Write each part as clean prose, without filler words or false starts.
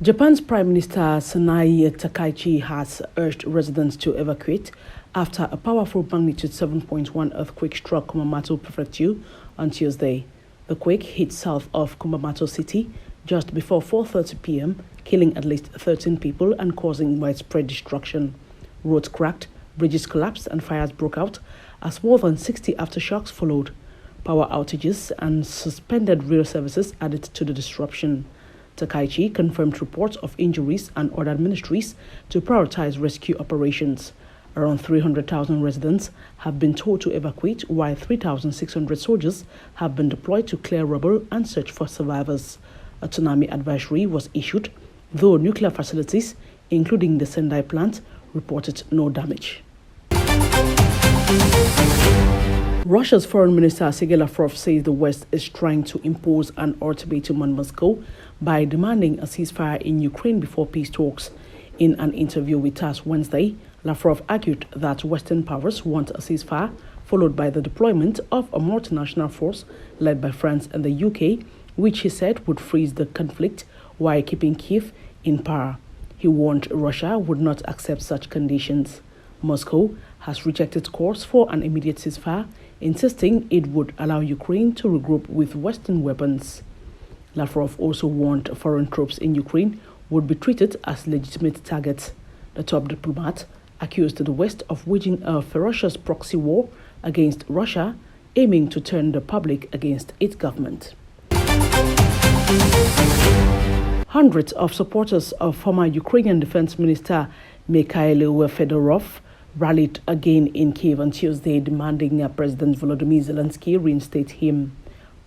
Japan's Prime Minister Takaichi has urged residents to evacuate after a powerful magnitude 7.1 earthquake struck Kumamoto Prefecture on Tuesday. The quake hit south of Kumamoto City just before 4:30 p.m., killing at least 13 people and causing widespread destruction. Roads cracked, bridges collapsed, and fires broke out as more than 60 aftershocks followed. Power outages and suspended rail services added to the disruption. Takaichi confirmed reports of injuries and ordered ministries to prioritize rescue operations. Around 300,000 residents have been told to evacuate, while 3,600 soldiers have been deployed to clear rubble and search for survivors. A tsunami advisory was issued, though nuclear facilities, including the Sendai plant, reported no damage. Russia's Foreign Minister Sergey Lavrov says the West is trying to impose an ultimatum on Moscow by demanding a ceasefire in Ukraine before peace talks. In an interview with TASS Wednesday, Lavrov argued that Western powers want a ceasefire, followed by the deployment of a multinational force led by France and the UK, which he said would freeze the conflict while keeping Kyiv in power. He warned Russia would not accept such conditions. Moscow has rejected calls for an immediate ceasefire, insisting it would allow Ukraine to regroup with Western weapons. Lavrov also warned foreign troops in Ukraine would be treated as legitimate targets. The top diplomat accused the West of waging a ferocious proxy war against Russia, aiming to turn the public against its government. Hundreds of supporters of former Ukrainian Defense Minister Mykhailo Fyodorov rallied again in Kyiv on Tuesday, demanding President Volodymyr Zelenskyy reinstate him.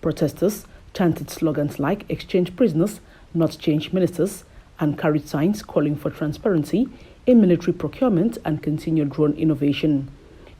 Protesters chanted slogans like "Exchange prisoners, not change ministers," and carried signs calling for transparency in military procurement and continued drone innovation.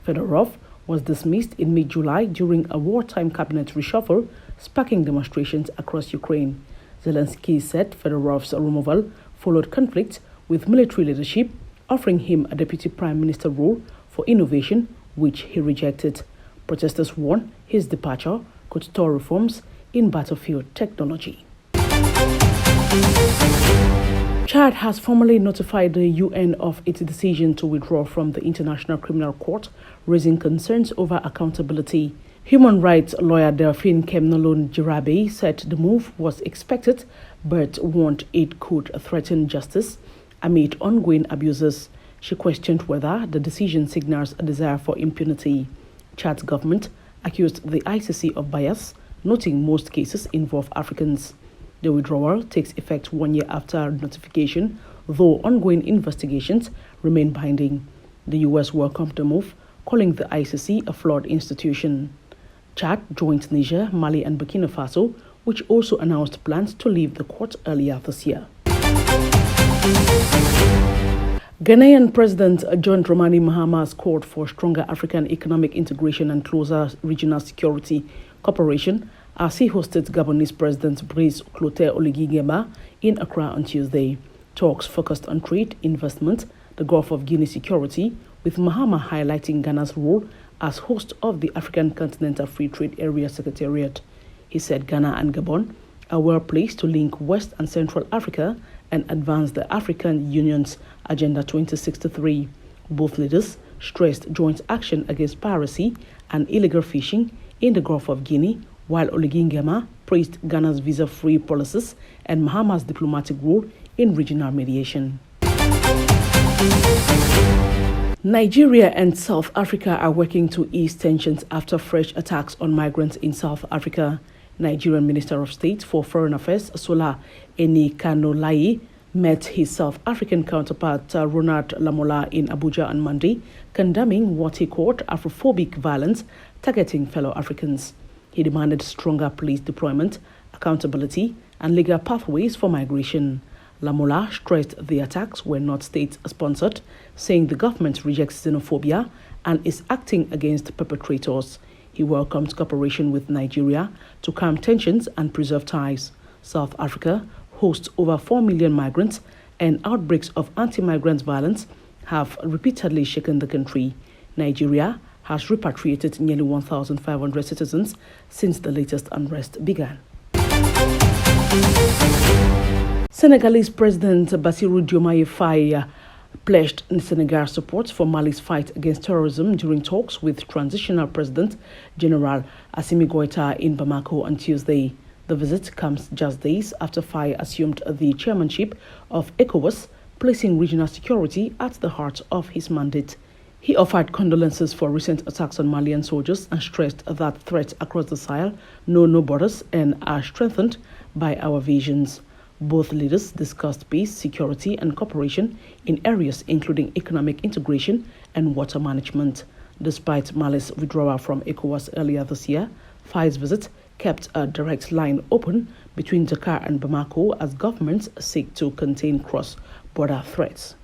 Fyodorov was dismissed in mid-July during a wartime cabinet reshuffle, sparking demonstrations across Ukraine. Zelenskyy said Fyodorov's removal followed conflict with military leadership, offering him a deputy prime minister role for innovation, which he rejected. Protesters warned his departure could stall reforms in battlefield technology. Chad has formally notified the UN of its decision to withdraw from the International Criminal Court, raising concerns over accountability. Human rights lawyer Delphine Kemnolon Jirabe said the move was expected, but warned it could threaten justice amid ongoing abuses. She questioned whether the decision signals a desire for impunity. Chad's government accused the ICC of bias, noting most cases involve Africans. The withdrawal takes effect 1 year after notification, though ongoing investigations remain binding. The US welcomed the move, calling the ICC a flawed institution. Chad joined Niger, Mali, and Burkina Faso, which also announced plans to leave the court earlier this year. Ghanaian President John Dramani Mahama has called for stronger African economic integration and closer regional security cooperation as he hosted Gabonese President Brice Clotaire Oligui Nguema in Accra on Tuesday. Talks focused on trade, investment, the Gulf of Guinea security, with Mahama highlighting Ghana's role as host of the African Continental Free Trade Area Secretariat. He said Ghana and Gabon are well placed to link West and Central Africa and advance the African Union's Agenda 2063. Both leaders stressed joint action against piracy and illegal fishing in the Gulf of Guinea, while Oligui Nguema praised Ghana's visa-free policies and Mahama's diplomatic role in regional mediation. Nigeria and South Africa are working to ease tensions after fresh attacks on migrants in South Africa. Nigerian Minister of State for Foreign Affairs Sola Enikanolayi met his South African counterpart Ronald Lamola in Abuja on Monday, condemning what he called Afrophobic violence targeting fellow Africans. He demanded stronger police deployment, accountability, and legal pathways for migration. Lamola stressed the attacks were not state-sponsored, saying the government rejects xenophobia and is acting against perpetrators. He welcomed cooperation with Nigeria to calm tensions and preserve ties. South Africa hosts over 4 million migrants, and outbreaks of anti-migrant violence have repeatedly shaken the country. Nigeria has repatriated nearly 1,500 citizens since the latest unrest began. Senegalese President Bassirou Diomai Faye pledged Senegal's support for Mali's fight against terrorism during talks with Transitional President General Assimi Goïta in Bamako on Tuesday. The visit comes just days after Faye assumed the chairmanship of ECOWAS, placing regional security at the heart of his mandate. He offered condolences for recent attacks on Malian soldiers and stressed that threats across the Sahel know no borders and are strengthened by our visions. Both leaders discussed peace, security, and cooperation in areas including economic integration and water management. Despite Mali's withdrawal from ECOWAS earlier this year, Faye's visit kept a direct line open between Dakar and Bamako as governments seek to contain cross-border threats.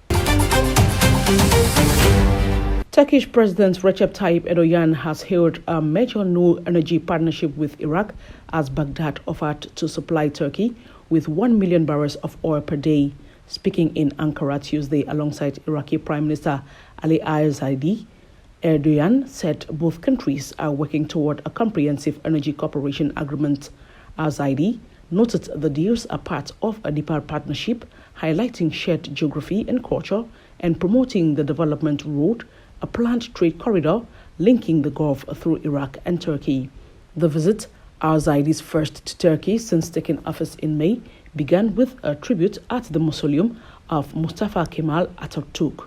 Turkish President Recep Tayyip Erdogan has hailed a major no-energy partnership with Iraq as Baghdad offered to supply Turkey with 1 million barrels of oil per day. Speaking in Ankara Tuesday alongside Iraqi Prime Minister Ali al-Zaidi, Erdogan said both countries are working toward a comprehensive energy cooperation agreement. Al-Zaidi noted the deals are part of a deeper partnership, highlighting shared geography and culture and promoting the development road, a planned trade corridor linking the Gulf through Iraq and Turkey. The visit, Al-Zaidi's first to Turkey since taking office in May, began with a tribute at the mausoleum of Mustafa Kemal Atatürk.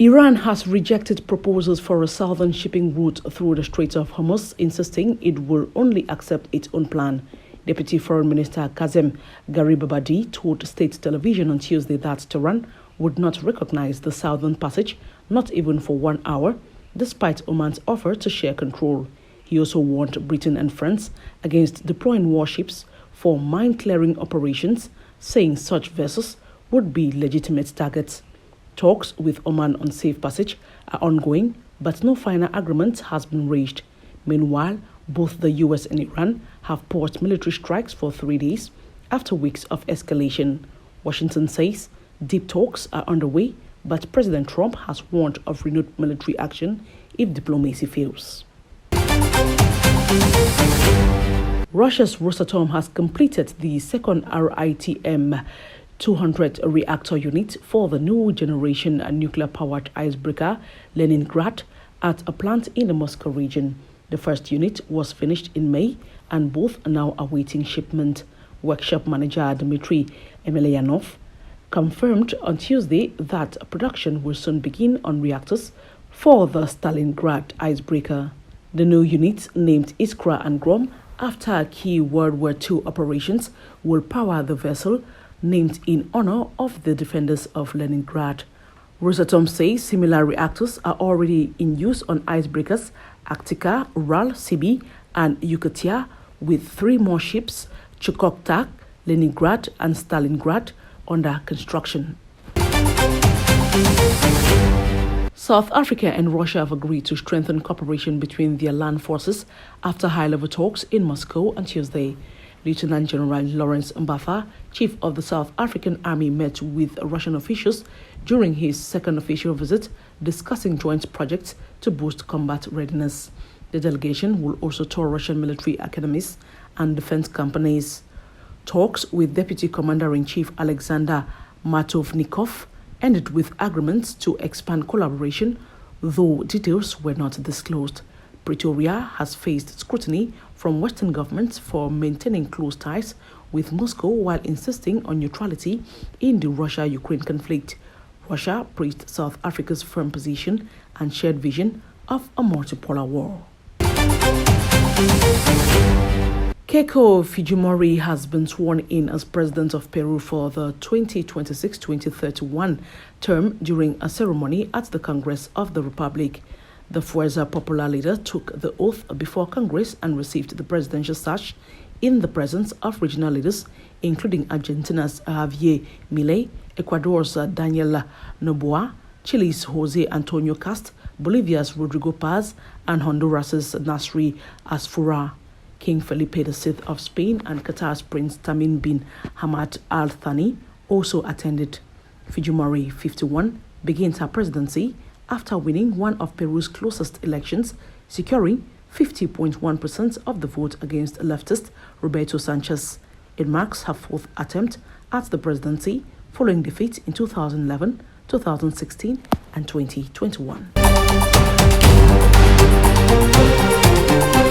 Iran has rejected proposals for a southern shipping route through the Strait of Hormuz, insisting it will only accept its own plan. Deputy Foreign Minister Kazem Garibabadi told state television on Tuesday that Tehran would not recognize the southern passage, not even for 1 hour, despite Oman's offer to share control. He also warned Britain and France against deploying warships for mine-clearing operations, saying such vessels would be legitimate targets. Talks with Oman on safe passage are ongoing, but no final agreement has been reached. Meanwhile, both the US and Iran have paused military strikes for 3 days after weeks of escalation. Washington says deep talks are underway, but President Trump has warned of renewed military action if diplomacy fails. Russia's Rosatom has completed the second RITM 200 reactor unit for the new generation nuclear-powered icebreaker Leningrad at a plant in the Moscow region. The first unit was finished in May and both are now awaiting shipment. Workshop manager Dmitry Emelianov confirmed on Tuesday that production will soon begin on reactors for the Stalingrad icebreaker. The new unit, named Iskra and Grom after key World War II operations, will power the vessel, named in honor of the defenders of Leningrad. Rosatom says similar reactors are already in use on icebreakers Arktika, Ural, Sibi, and Yukatia, with 3 more ships, Chukotka, Leningrad, and Stalingrad, under construction. South Africa and Russia have agreed to strengthen cooperation between their land forces after high-level talks in Moscow on Tuesday. Lieutenant General Lawrence Mbatha, chief of the South African Army, met with Russian officials during his second official visit, discussing joint projects to boost combat readiness. The delegation will also tour Russian military academies and defense companies. Talks with Deputy Commander-in-Chief Alexander Matovnikov ended with agreements to expand collaboration, though details were not disclosed. Pretoria has faced scrutiny from Western governments for maintaining close ties with Moscow while insisting on neutrality in the Russia-Ukraine conflict. Russia praised South Africa's firm position and shared vision of a multipolar war. Keiko Fujimori has been sworn in as President of Peru for the 2026-2031 term during a ceremony at the Congress of the Republic. The Fuerza Popular leader took the oath before Congress and received the presidential sash in the presence of regional leaders, including Argentina's Javier Milei, Ecuador's Daniel Noboa, Chile's Jose Antonio Cast, Bolivia's Rodrigo Paz, and Honduras's Nasri Asfura. King Felipe VI of Spain and Qatar's Prince Tamim bin Hamad Al Thani also attended. Fujimori, 51, begins her presidency after winning one of Peru's closest elections, securing 50.1% of the vote against leftist Roberto Sanchez. It marks her fourth attempt at the presidency following defeat in 2011, 2016 and 2021.